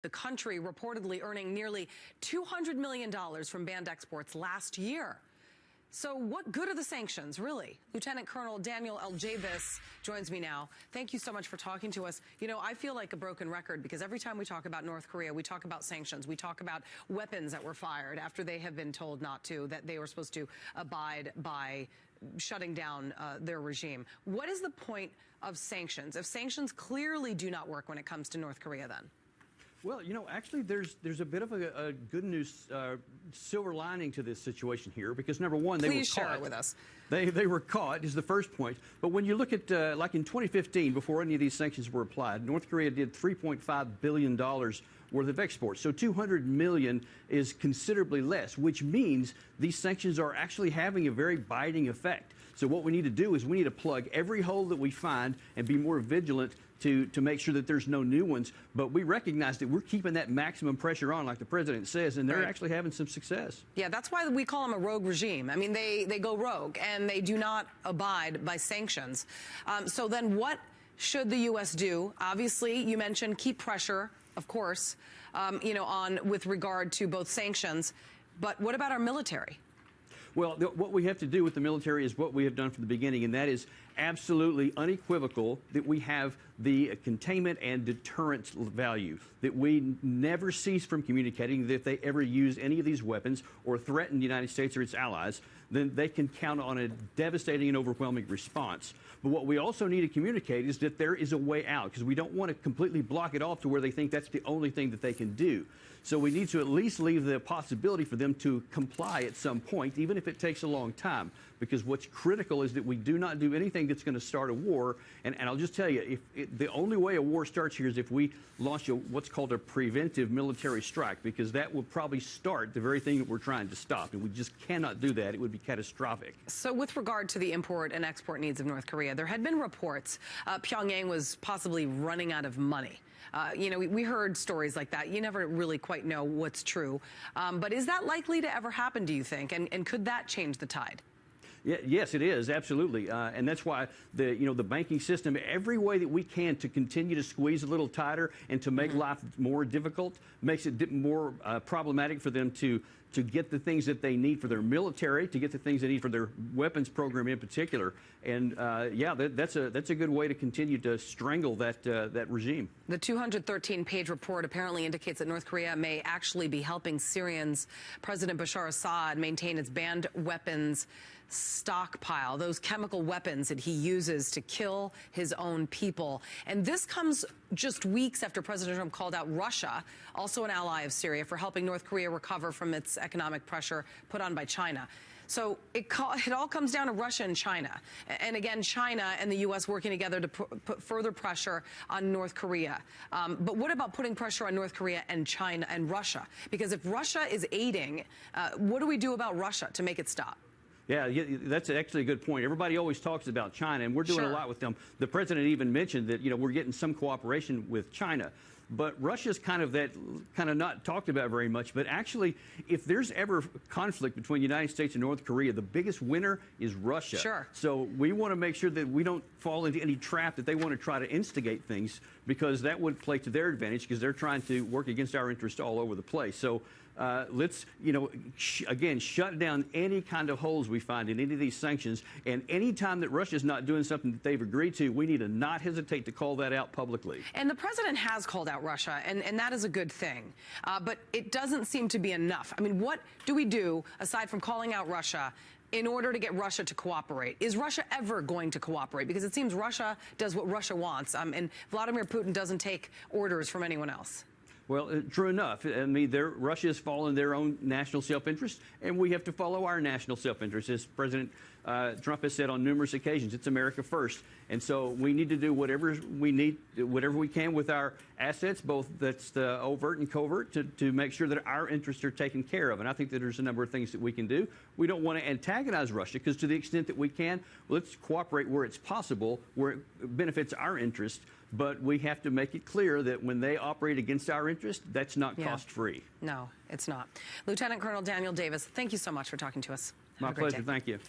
The country reportedly earning nearly $200 million from banned exports last year. So what good are the sanctions, really? Lieutenant Colonel Daniel Aljavis joins me now. Thank you so much for talking to us. You know, I feel like a broken record because every time we talk about North Korea, we talk about sanctions. We talk about weapons that were fired after they have been told not to, that they were supposed to abide by shutting down their regime. What is the point of sanctions? If sanctions clearly do not work when it comes to North Korea, then? Well, you know, actually, there's a bit of a good news silver lining to this situation here, because number one, they were caught. Please share it with us. They were caught is the first point. But when you look at like in 2015, before any of these sanctions were applied, North Korea did $3.5 billion worth of exports. So 200 million is considerably less, which means these sanctions are actually having a very biting effect. So what we need to do is we need to plug every hole that we find and be more vigilant to make sure that there's no new ones. But we recognize that we're keeping that maximum pressure on, like the president says, and they're actually having some success. Yeah, that's why we call them a rogue regime. I mean, they go rogue, and they do not abide by sanctions. So then what should the U.S. do? Obviously, you mentioned keep pressure, of course, you know, on with regard to both sanctions. But what about our military? Well, what we have to do with the military is what we have done from the beginning, and that is absolutely unequivocal that we have the containment and deterrence value, that we never cease from communicating that if they ever use any of these weapons or threaten the United States or its allies, then they can count on a devastating and overwhelming response. But what we also need to communicate is that there is a way out, because we don't want to completely block it off to where they think that's the only thing that they can do. So we need to at least leave the possibility for them to comply at some point, even if it takes a long time, because what's critical is that we do not do anything that's going to start a war. And I'll just tell you, the only way a war starts here is if we launch what's called a preventive military strike, because that will probably start the very thing that we're trying to stop. And we just cannot do that. It would be catastrophic. So with regard to the import and export needs of North Korea, there had been reports Pyongyang was possibly running out of money. You know, we heard stories like that. You never really quite know what's true. But is that likely to ever happen, do you think? And could that change the tide? Yeah, yes, it is, absolutely. And that's why the banking system, every way that we can to continue to squeeze a little tighter and to make life more difficult, makes it more problematic for them to get the things that they need for their military, to get the things they need for their weapons program in particular. And yeah, that's a good way to continue to strangle that regime. The 213-page report apparently indicates that North Korea may actually be helping Syrians, President Bashar Assad, maintain its banned weapons stockpile, those chemical weapons that he uses to kill his own people. And this comes just weeks after President Trump called out Russia, also an ally of Syria, for helping North Korea recover from its economic pressure put on by China. So it all comes down to Russia and China. And again, China and the U.S. working together to put further pressure on North Korea. But what about putting pressure on North Korea and China and Russia? Because if Russia is aiding, what do we do about Russia to make it stop? Yeah, that's actually a good point. Everybody always talks about China, and we're doing a lot with them. The president even mentioned that, you know, we're getting some cooperation with China. But Russia's kind of not talked about very much. But actually, if there's ever conflict between the United States and North Korea, the biggest winner is Russia. Sure. So we want to make sure that we don't fall into any trap that they want to try to instigate things, because that would play to their advantage, because they're trying to work against our interests all over the place. So let's, you know, again, shut down any kind of holes we find in any of these sanctions. And any time that Russia's not doing something that they've agreed to, we need to not hesitate to call that out publicly. And the president has called out Russia, and that is a good thing. But it doesn't seem to be enough. I mean, what do we do, aside from calling out Russia, in order to get Russia to cooperate? Is Russia ever going to cooperate? Because it seems Russia does what Russia wants, and Vladimir Putin doesn't take orders from anyone else. Well, true enough. I mean, Russia is following their own national self-interest, and we have to follow our national self-interest. As President Trump has said on numerous occasions, it's America first. And so we need to do whatever we can with our assets, both that's overt and covert, to make sure that our interests are taken care of. And I think that there's a number of things that we can do. We don't want to antagonize Russia, because to the extent that we can, let's cooperate where it's possible, where it benefits our interests. But we have to make it clear that when they operate against our interest, that's not cost-free. No, it's not. Lieutenant Colonel Daniel Davis, thank you so much for talking to us. My pleasure. Thank you.